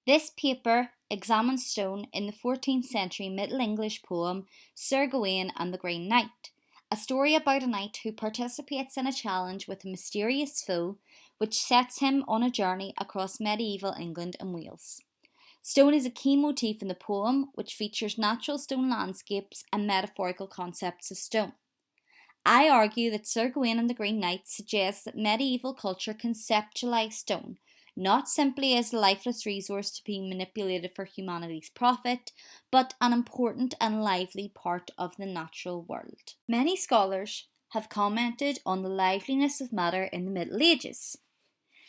This paper examines stone in the 14th century Middle English poem Sir Gawain and the Green Knight, a story about a knight who participates in a challenge with a mysterious foe which sets him on a journey across medieval England and Wales. Stone is a key motif in the poem, which features natural stone landscapes and metaphorical concepts of stone. I argue that Sir Gawain and the Green Knight suggests that medieval culture conceptualised stone not simply as a lifeless resource to be manipulated for humanity's profit, but an important and lively part of the natural world. Many scholars have commented on the liveliness of matter in the Middle Ages.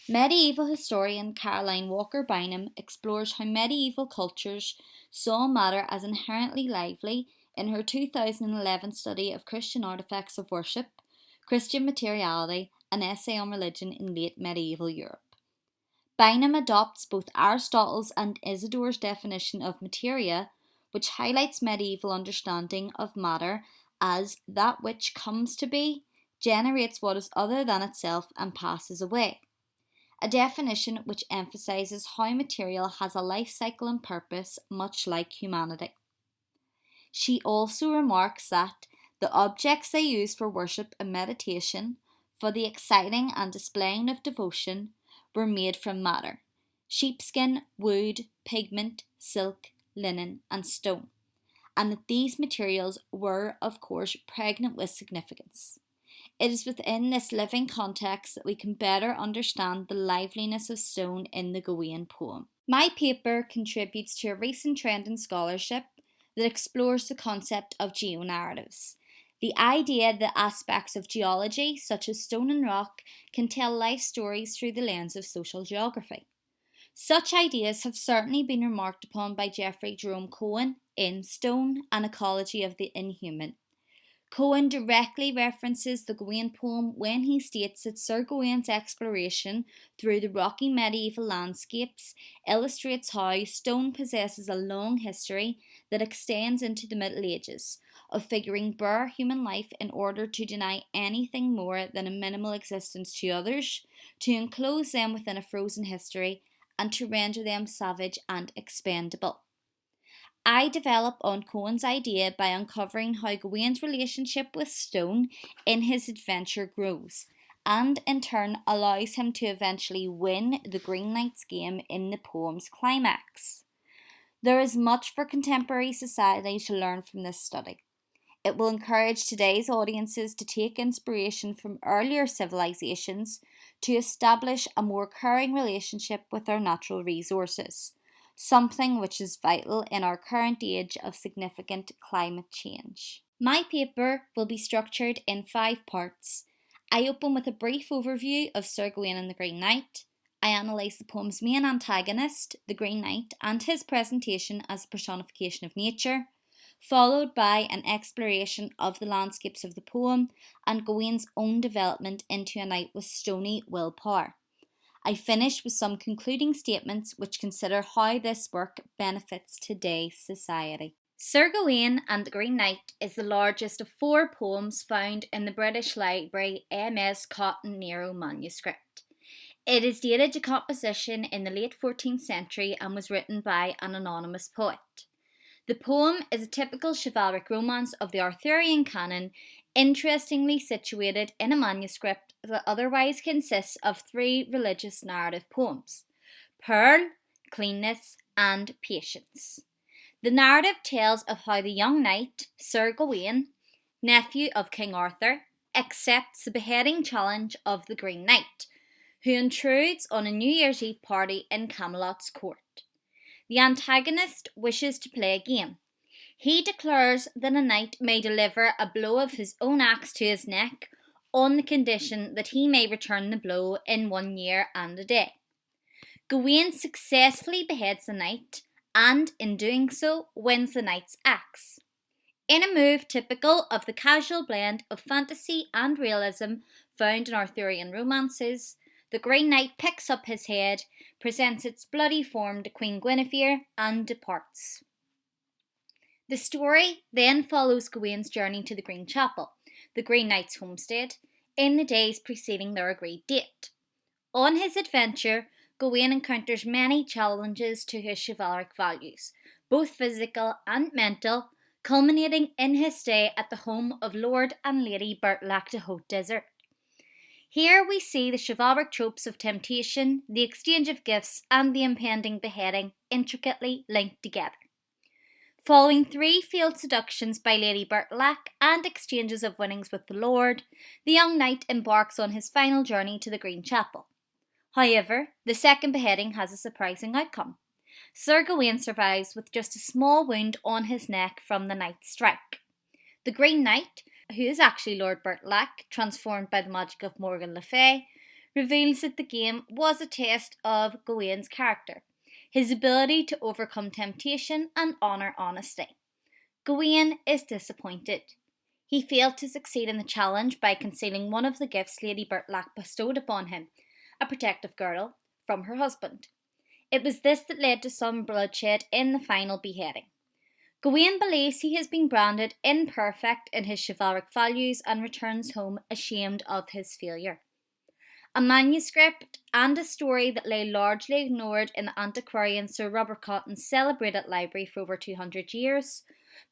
Medieval historian Caroline Walker Bynum explores how medieval cultures saw matter as inherently lively in her 2011 study of Christian artifacts of worship, Christian materiality, an essay on religion in late medieval Europe. Bynum adopts both Aristotle's and Isidore's definition of materia, which highlights medieval understanding of matter as that which comes to be, generates what is other than itself, and passes away. A definition which emphasises how material has a life cycle and purpose, much like humanity. She also remarks that the objects they use for worship and meditation, for the exciting and displaying of devotion, were made from matter: sheepskin, wood, pigment, silk, linen, and stone, and that these materials were, of course, pregnant with significance. It is within this living context that we can better understand the liveliness of stone in the Gawain poem. My paper contributes to a recent trend in scholarship that explores the concept of geonarratives, the idea that aspects of geology, such as stone and rock, can tell life stories through the lens of social geography. Such ideas have certainly been remarked upon by Geoffrey Jerome Cohen in Stone: An Ecology of the Inhuman. Cohen directly references the Gawain poem when he states that Sir Gawain's exploration through the rocky medieval landscapes illustrates how stone possesses a long history that extends into the Middle Ages, of figuring bare human life in order to deny anything more than a minimal existence to others, to enclose them within a frozen history, and to render them savage and expendable. I develop on Cohen's idea by uncovering how Gawain's relationship with stone in his adventure grows, and in turn allows him to eventually win the Green Knight's game in the poem's climax. There is much for contemporary society to learn from this study. It will encourage today's audiences to take inspiration from earlier civilizations to establish a more caring relationship with our natural resources, something which is vital in our current age of significant climate change. My paper will be structured in 5 parts. I open with a brief overview of Sir Gawain and the Green Knight. I analyse the poem's main antagonist, the Green Knight, and his presentation as a personification of nature, followed by an exploration of the landscapes of the poem and Gawain's own development into a knight with stony willpower. I finish with some concluding statements which consider how this work benefits today's society. Sir Gawain and the Green Knight is the largest of 4 poems found in the British Library MS Cotton Nero manuscript. It is dated to composition in the late 14th century and was written by an anonymous poet. The poem is a typical chivalric romance of the Arthurian canon, interestingly situated in a manuscript that otherwise consists of 3 religious narrative poems: Pearl, Cleanness, and Patience. The narrative tells of how the young knight, Sir Gawain, nephew of King Arthur, accepts the beheading challenge of the Green Knight, who intrudes on a New Year's Eve party in Camelot's court. The antagonist wishes to play a game. He declares that a knight may deliver a blow of his own axe to his neck on the condition that he may return the blow in 1 year and a day. Gawain successfully beheads the knight and, in doing so, wins the knight's axe. In a move typical of the casual blend of fantasy and realism found in Arthurian romances, the Green Knight picks up his head, presents its bloody form to Queen Guinevere, and departs. The story then follows Gawain's journey to the Green Chapel, the Green Knight's homestead, in the days preceding their agreed date. On his adventure, Gawain encounters many challenges to his chivalric values, both physical and mental, culminating in his stay at the home of Lord and Lady Bertlac de Haute Desert. Here we see the chivalric tropes of temptation, the exchange of gifts, and the impending beheading intricately linked together. Following 3 failed seductions by Lady Bertlac and exchanges of winnings with the Lord, the young knight embarks on his final journey to the Green Chapel. However, the second beheading has a surprising outcome. Sir Gawain survives with just a small wound on his neck from the knight's strike. The Green Knight, who is actually Lord Bertlac, transformed by the magic of Morgan Le Fay, reveals that the game was a test of Gawain's character, his ability to overcome temptation and honour honesty. Gawain is disappointed. He failed to succeed in the challenge by concealing one of the gifts Lady Bertlac bestowed upon him, a protective girdle, from her husband. It was this that led to some bloodshed in the final beheading. Gawain believes he has been branded imperfect in his chivalric values and returns home ashamed of his failure. A manuscript and a story that lay largely ignored in the antiquarian Sir Robert Cotton's celebrated library for over 200 years,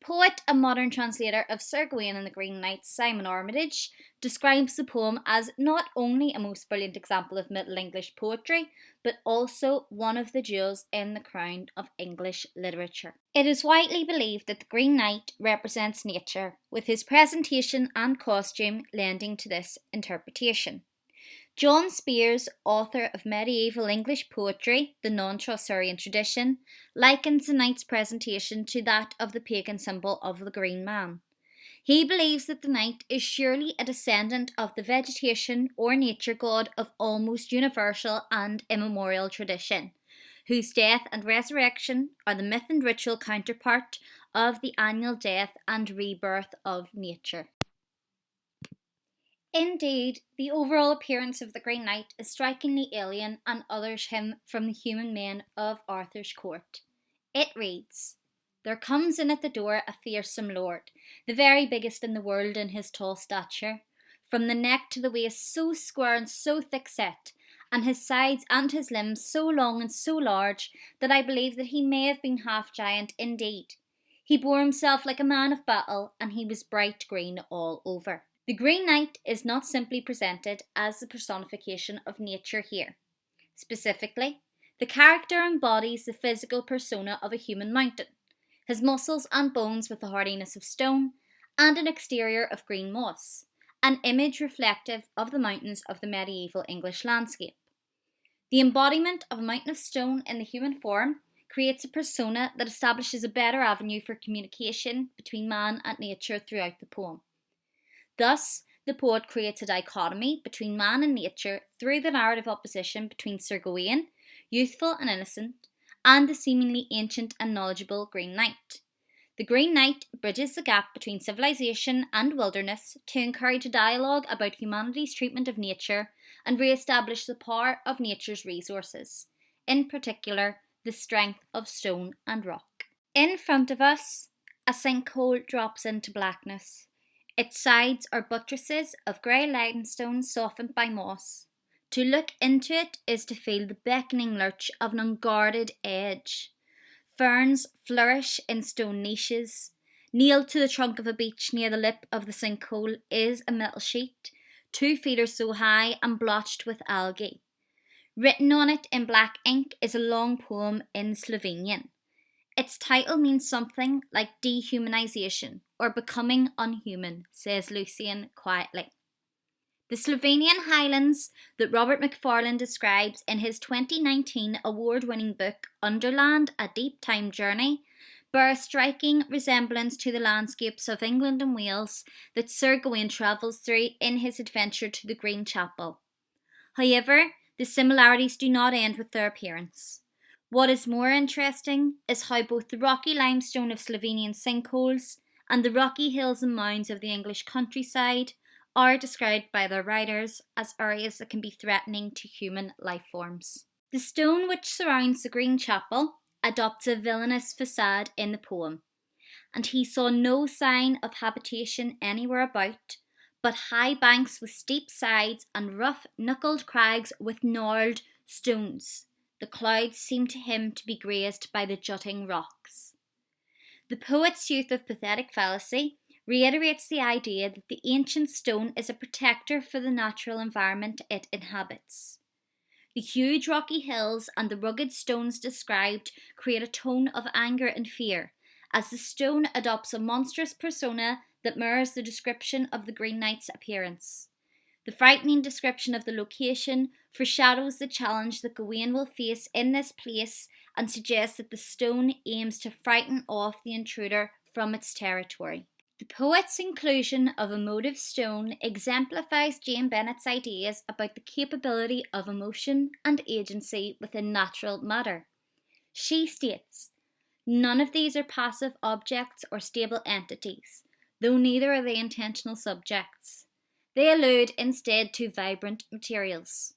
poet and modern translator of Sir Gawain and the Green Knight Simon Armitage describes the poem as not only a most brilliant example of Middle English poetry, but also one of the jewels in the crown of English literature. It is widely believed that the Green Knight represents nature, with his presentation and costume lending to this interpretation. John Spears, author of medieval English poetry, the non-Chaucerian tradition, likens the knight's presentation to that of the pagan symbol of the Green Man. He believes that the knight is surely a descendant of the vegetation or nature god of almost universal and immemorial tradition, whose death and resurrection are the myth and ritual counterpart of the annual death and rebirth of nature. Indeed, the overall appearance of the Green Knight is strikingly alien and others him from the human men of Arthur's court. It reads, "There comes in at the door a fearsome lord, the very biggest in the world in his tall stature, from the neck to the waist so square and so thick set, and his sides and his limbs so long and so large, that I believe that he may have been half giant indeed. He bore himself like a man of battle, and he was bright green all over." The Green Knight is not simply presented as the personification of nature here. Specifically, the character embodies the physical persona of a human mountain, his muscles and bones with the hardiness of stone, and an exterior of green moss, an image reflective of the mountains of the medieval English landscape. The embodiment of a mountain of stone in the human form creates a persona that establishes a better avenue for communication between man and nature throughout the poem. Thus, the poet creates a dichotomy between man and nature through the narrative opposition between Sir Gawain, youthful and innocent, and the seemingly ancient and knowledgeable Green Knight. The Green Knight bridges the gap between civilization and wilderness to encourage a dialogue about humanity's treatment of nature and re-establish the power of nature's resources, in particular the strength of stone and rock. In front of us, a sinkhole drops into blackness. Its sides are buttresses of grey limestone softened by moss. To look into it is to feel the beckoning lurch of an unguarded edge. Ferns flourish in stone niches. Nailed to the trunk of a beech near the lip of the sinkhole is a metal sheet, 2 feet or so high and blotched with algae. Written on it in black ink is a long poem in Slovenian. Its title means something like dehumanization or becoming unhuman, says Lucian quietly. The Slovenian highlands that Robert Macfarlane describes in his 2019 award-winning book Underland, A Deep Time Journey bear a striking resemblance to the landscapes of England and Wales that Sir Gawain travels through in his adventure to the Green Chapel. However, the similarities do not end with their appearance. What is more interesting is how both the rocky limestone of Slovenian sinkholes and the rocky hills and mounds of the English countryside are described by their writers as areas that can be threatening to human life forms. The stone which surrounds the Green Chapel adopts a villainous facade in the poem, and he saw no sign of habitation anywhere about, but high banks with steep sides and rough knuckled crags with gnarled stones. The clouds seem to him to be grazed by the jutting rocks. The poet's use of pathetic fallacy reiterates the idea that the ancient stone is a protector for the natural environment it inhabits. The huge rocky hills and the rugged stones described create a tone of anger and fear, as the stone adopts a monstrous persona that mirrors the description of the Green Knight's appearance. The frightening description of the location foreshadows the challenge that Gawain will face in this place and suggests that the stone aims to frighten off the intruder from its territory. The poet's inclusion of a motive stone exemplifies Jane Bennet's ideas about the capability of emotion and agency within natural matter. She states, "None of these are passive objects or stable entities, though neither are they intentional subjects. They allude instead to vibrant materials.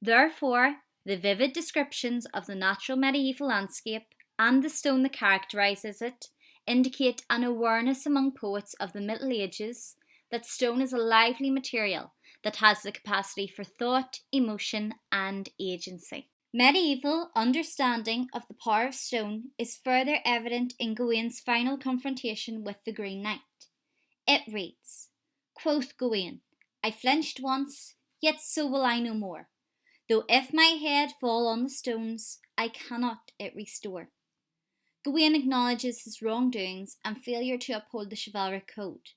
Therefore, the vivid descriptions of the natural medieval landscape and the stone that characterises it indicate an awareness among poets of the Middle Ages that stone is a lively material that has the capacity for thought, emotion, and agency." Medieval understanding of the power of stone is further evident in Gawain's final confrontation with the Green Knight. It reads, "Quoth Gawain, I flinched once, yet so will I no more. Though if my head fall on the stones, I cannot it restore." Gawain acknowledges his wrongdoings and failure to uphold the chivalric code.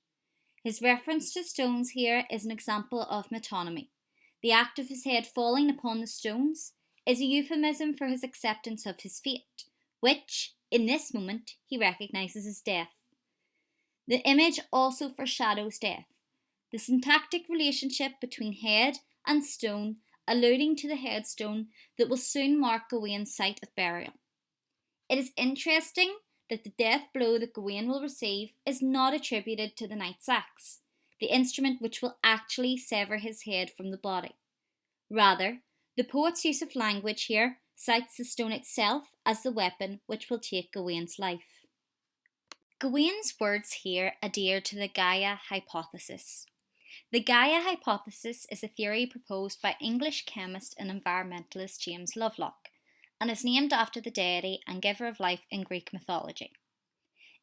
His reference to stones here is an example of metonymy. The act of his head falling upon the stones is a euphemism for his acceptance of his fate, which, in this moment, he recognises as death. The image also foreshadows death, the syntactic relationship between head and stone alluding to the headstone that will soon mark Gawain's site of burial. It is interesting that the death blow that Gawain will receive is not attributed to the knight's axe, the instrument which will actually sever his head from the body. Rather, the poet's use of language here cites the stone itself as the weapon which will take Gawain's life. Gawain's words here adhere to the Gaia hypothesis. The Gaia hypothesis is a theory proposed by English chemist and environmentalist James Lovelock, and is named after the deity and giver of life in Greek mythology.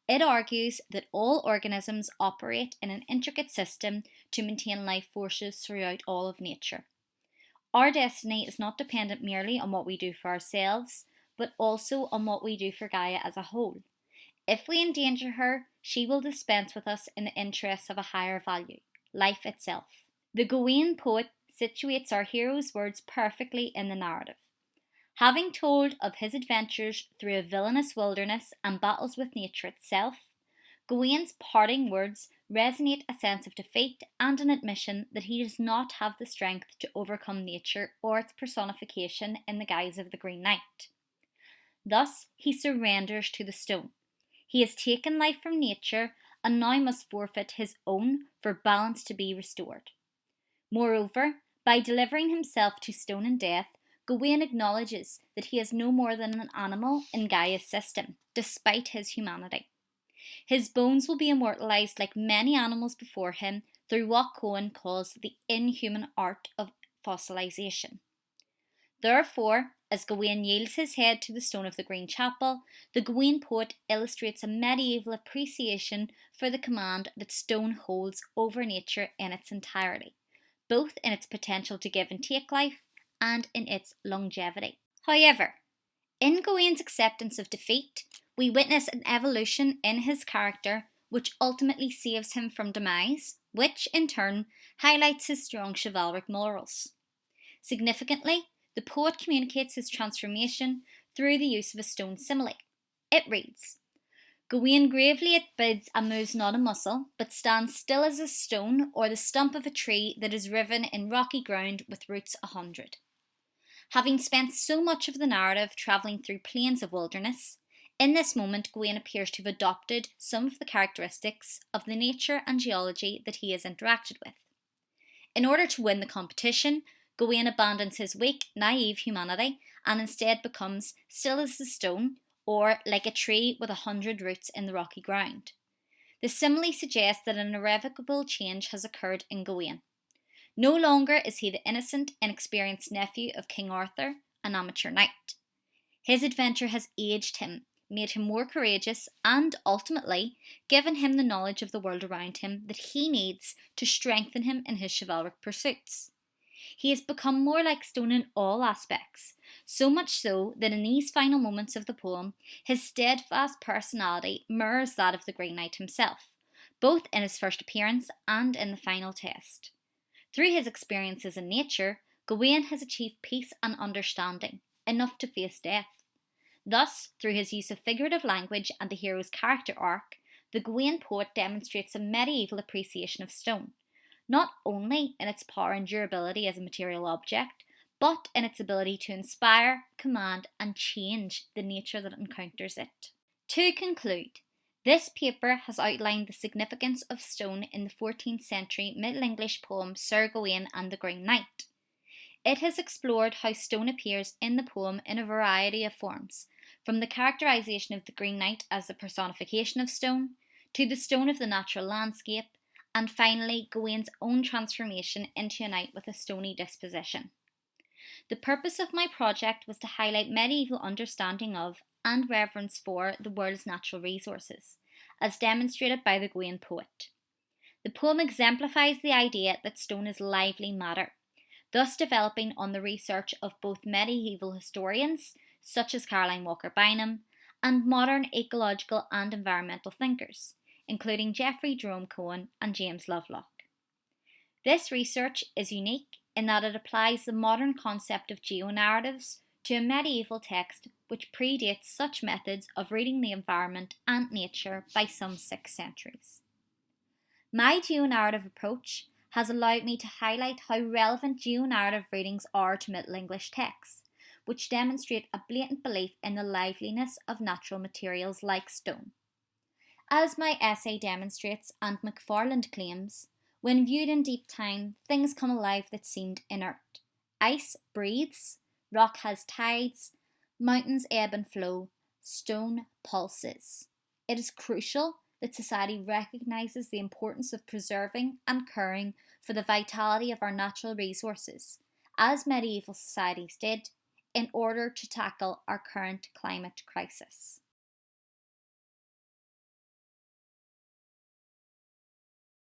It argues that all organisms operate in an intricate system to maintain life forces throughout all of nature. Our destiny is not dependent merely on what we do for ourselves, but also on what we do for Gaia as a whole. If we endanger her, she will dispense with us in the interests of a higher value, life itself. The Gawain poet situates our hero's words perfectly in the narrative. Having told of his adventures through a villainous wilderness and battles with nature itself, Gawain's parting words resonate a sense of defeat and an admission that he does not have the strength to overcome nature or its personification in the guise of the Green Knight. Thus, he surrenders to the stone. He has taken life from nature and now must forfeit his own for balance to be restored. Moreover, by delivering himself to stone and death, Gawain acknowledges that he is no more than an animal in Gaia's system, despite his humanity. His bones will be immortalised like many animals before him through what Cohen calls the inhuman art of fossilisation. Therefore, as Gawain yields his head to the stone of the Green Chapel, the Gawain poet illustrates a medieval appreciation for the command that stone holds over nature in its entirety, both in its potential to give and take life and in its longevity. However, in Gawain's acceptance of defeat, we witness an evolution in his character which ultimately saves him from demise, which in turn highlights his strong chivalric morals. Significantly, the poet communicates his transformation through the use of a stone simile. It reads, "Gawain gravely it bids and moves not a muscle, but stands still as a stone or the stump of a tree that is riven in rocky ground with roots 100. Having spent so much of the narrative travelling through plains of wilderness, in this moment Gawain appears to have adopted some of the characteristics of the nature and geology that he has interacted with. In order to win the competition, Gawain abandons his weak, naive humanity and instead becomes still as a stone or like a tree with 100 roots in the rocky ground. The simile suggests that an irrevocable change has occurred in Gawain. No longer is he the innocent, inexperienced nephew of King Arthur, an amateur knight. His adventure has aged him, made him more courageous, and ultimately given him the knowledge of the world around him that he needs to strengthen him in his chivalric pursuits. He has become more like Stone in all aspects, so much so that in these final moments of the poem, his steadfast personality mirrors that of the Green Knight himself, both in his first appearance and in the final test. Through his experiences in nature, Gawain has achieved peace and understanding, enough to face death. Thus, through his use of figurative language and the hero's character arc, the Gawain poet demonstrates a medieval appreciation of stone, not only in its power and durability as a material object, but in its ability to inspire, command, and change the nature that encounters it. To conclude, this paper has outlined the significance of stone in the 14th century Middle English poem Sir Gawain and the Green Knight. It has explored how stone appears in the poem in a variety of forms, from the characterisation of the Green Knight as the personification of stone, to the stone of the natural landscape, and finally Gawain's own transformation into a knight with a stony disposition. The purpose of my project was to highlight medieval understanding of and reverence for the world's natural resources, as demonstrated by the Gawain poet. The poem exemplifies the idea that stone is lively matter, thus developing on the research of both medieval historians, such as Caroline Walker Bynum, and modern ecological and environmental thinkers, including Geoffrey Jerome Cohen and James Lovelock. This research is unique in that it applies the modern concept of geonarratives to a medieval text which predates such methods of reading the environment and nature by some 6 centuries. My geonarrative approach has allowed me to highlight how relevant geonarrative readings are to Middle English texts, which demonstrate a blatant belief in the liveliness of natural materials like stone. As my essay demonstrates and McFarland claims, when viewed in deep time, things come alive that seemed inert. Ice breathes, rock has tides, mountains ebb and flow, stone pulses. It is crucial that society recognises the importance of preserving and caring for the vitality of our natural resources, as medieval societies did, in order to tackle our current climate crisis.